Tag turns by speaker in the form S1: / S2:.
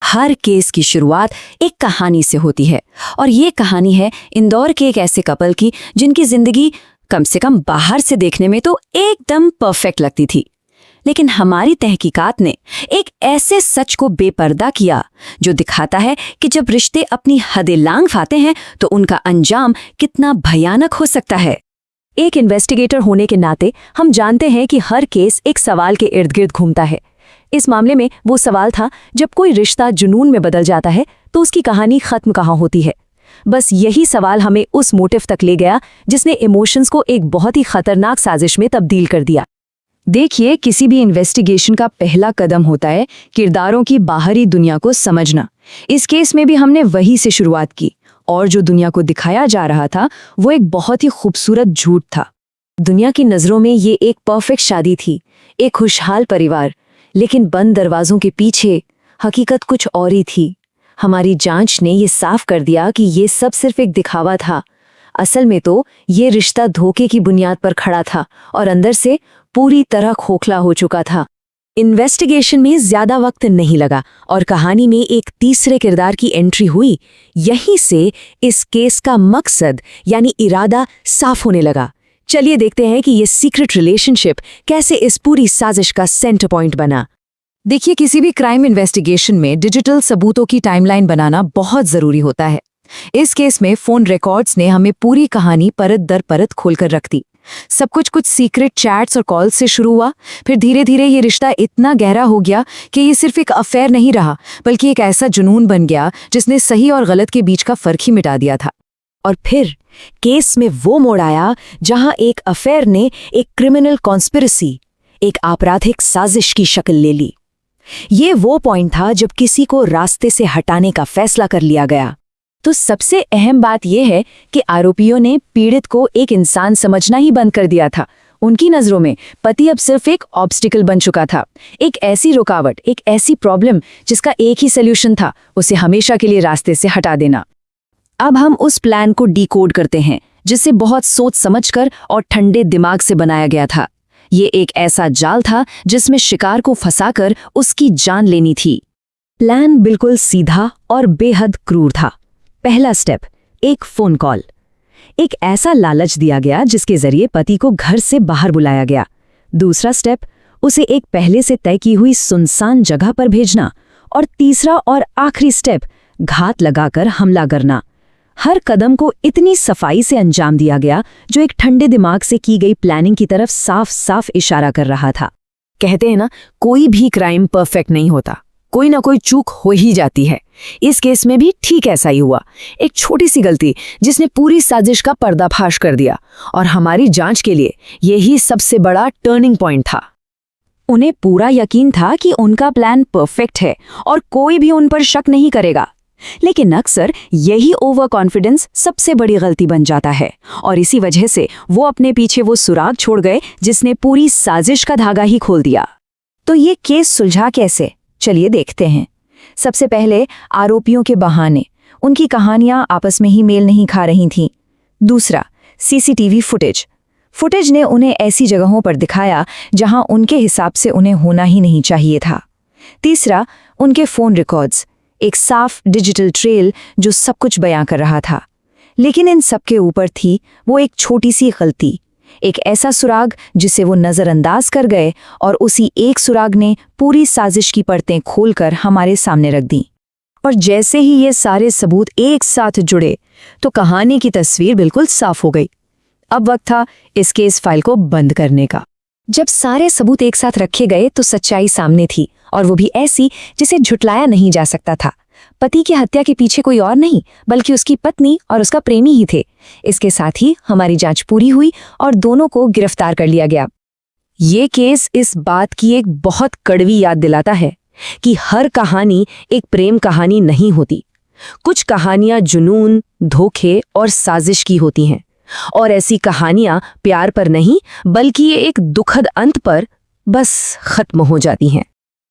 S1: हर case की शुरुआत एक कहानी से होती है और ये कहानी है इंदौर के एक ऐसे कपल की जिनकी जिंदगी कम से कम बाहर से देखने में तो एकदम परफेक्ट लगती थी। लेकिन हमारी तहकीकात ने एक ऐसे सच को बेपर्दा किया जो दिखाता है कि जब रिश्ते अपनी हदें लांघ पाते हैं तो उनका अंजाम कितना भयानक हो सकता है। एक इन्वेस्टिगेटर होने के नाते हम जानते हैं कि हर केस एक सवाल के इर्द गिर्द घूमता है। इस मामले में वो सवाल था, जब कोई रिश्ता जुनून में बदल जाता है तो उसकी कहानी खत्म कहाँ होती है। बस यही सवाल हमें उस मोटिव तक ले गया जिसने इमोशंस को एक बहुत ही खतरनाक साजिश में तब्दील कर दिया। देखिए, किसी भी इन्वेस्टिगेशन का पहला कदम होता है किरदारों की बाहरी दुनिया को समझना। इस केस में भी हमने वही से शुरुआत की और जो दुनिया को दिखाया जा रहा था वो एक बहुत ही खूबसूरत झूठ था। दुनिया की नज़रों में ये एक परफेक्ट शादी थी, एक खुशहाल परिवार, लेकिन बंद दरवाजों के पीछे हकीकत कुछ और ही थी। हमारी जांच ने ये साफ कर दिया कि ये सब सिर्फ एक दिखावा था। असल में तो ये रिश्ता धोखे की बुनियाद पर खड़ा था और अंदर से पूरी तरह खोखला हो चुका था। इन्वेस्टिगेशन में ज्यादा वक्त नहीं लगा और कहानी में एक तीसरे किरदार की एंट्री हुई। यहीं से इस केस का मकसद यानी इरादा साफ होने लगा। चलिए देखते हैं कि ये सीक्रेट रिलेशनशिप कैसे इस पूरी साजिश का सेंटर पॉइंट बना। देखिए, किसी भी क्राइम इन्वेस्टिगेशन में डिजिटल सबूतों की टाइमलाइन बनाना बहुत जरूरी होता है। इस केस में फोन रिकॉर्ड्स ने हमें पूरी कहानी परत दर परत खोलकर रख दी। सब कुछ सीक्रेट चैट्स और कॉल्स से शुरू हुआ, फिर धीरे धीरे ये रिश्ता इतना गहरा हो गया कि ये सिर्फ एक अफेयर नहीं रहा बल्कि एक ऐसा जुनून बन गया जिसने सही और गलत के बीच का फर्क ही मिटा दिया था। और फिर केस में वो मोड़ आया जहां एक अफेयर ने एक क्रिमिनल कॉन्स्पिरेसी, एक आपराधिक साजिश की शक्ल ले ली। ये वो पॉइंट था जब किसी को रास्ते से हटाने का फैसला कर लिया गया। तो सबसे अहम बात यह है कि आरोपियों ने पीड़ित को एक इंसान समझना ही बंद कर दिया था। उनकी नज़रों में पति अब सिर्फ एक ऑब्स्टिकल बन चुका था, एक ऐसी रुकावट, एक ऐसी प्रॉब्लम जिसका एक ही सल्यूशन था, उसे हमेशा के लिए रास्ते से हटा देना। अब हम उस प्लान को डिकोड करते हैं जिसे बहुत सोच समझकर और ठंडे दिमाग से बनाया गया था। ये एक ऐसा जाल था जिसमें शिकार को फंसाकर उसकी जान लेनी थी। प्लान बिल्कुल सीधा और बेहद क्रूर था। पहला स्टेप, एक फोन कॉल। एक ऐसा लालच दिया गया जिसके जरिए पति को घर से बाहर बुलाया गया। दूसरा स्टेप, उसे एक पहले से तय की हुई सुनसान जगह पर भेजना। और तीसरा और आखिरी स्टेप, घात लगाकर हमला करना। हर कदम को इतनी सफाई से अंजाम दिया गया जो एक ठंडे दिमाग से की गई प्लानिंग की तरफ साफ साफ इशारा कर रहा था। कहते हैं ना, कोई भी क्राइम परफेक्ट नहीं होता, कोई ना कोई चूक हो ही जाती है। इस केस में भी ठीक ऐसा ही हुआ। एक छोटी सी गलती जिसने पूरी साजिश का पर्दाफाश कर दिया और हमारी जांच के लिए यही सबसे बड़ा टर्निंग पॉइंट था। उन्हें पूरा यकीन था कि उनका प्लान परफेक्ट है और कोई भी उन पर शक नहीं करेगा, लेकिन अक्सर यही ओवर कॉन्फिडेंस सबसे बड़ी गलती बन जाता है और इसी वजह से वो अपने पीछे वो सुराग छोड़ गए जिसने पूरी साजिश का धागा ही खोल दिया। तो ये केस सुलझा कैसे, चलिए देखते हैं। सबसे पहले आरोपियों के बहाने, उनकी कहानियां आपस में ही मेल नहीं खा रही थीं। दूसरा, सीसीटीवी फुटेज ने उन्हें ऐसी जगहों पर दिखाया जहां उनके हिसाब से उन्हें होना ही नहीं चाहिए था। तीसरा, उनके फोन रिकॉर्ड्स, एक साफ डिजिटल ट्रेल जो सब कुछ बयां कर रहा था। लेकिन इन सब के ऊपर थी वो एक छोटी सी गलती, एक ऐसा सुराग जिसे वो नज़रअंदाज कर गए और उसी एक सुराग ने पूरी साजिश की परतें खोलकर हमारे सामने रख दी। और जैसे ही ये सारे सबूत एक साथ जुड़े तो कहानी की तस्वीर बिल्कुल साफ हो गई। अब वक्त था इस केस फाइल को बंद करने का। जब सारे सबूत एक साथ रखे गए तो सच्चाई सामने थी, और वो भी ऐसी जिसे झुटलाया नहीं जा सकता था। पति की हत्या के पीछे कोई और नहीं बल्कि उसकी पत्नी और उसका प्रेमी ही थे। इसके साथ ही हमारी जांच पूरी हुई और दोनों को गिरफ्तार कर लिया गया। ये केस इस बात की एक बहुत कड़वी याद दिलाता है कि हर कहानी एक प्रेम कहानी नहीं होती। कुछ कहानियां जुनून, धोखे और साजिश की होती हैं, और ऐसी कहानियां प्यार पर नहीं बल्कि एक दुखद अंत पर बस खत्म हो जाती हैं।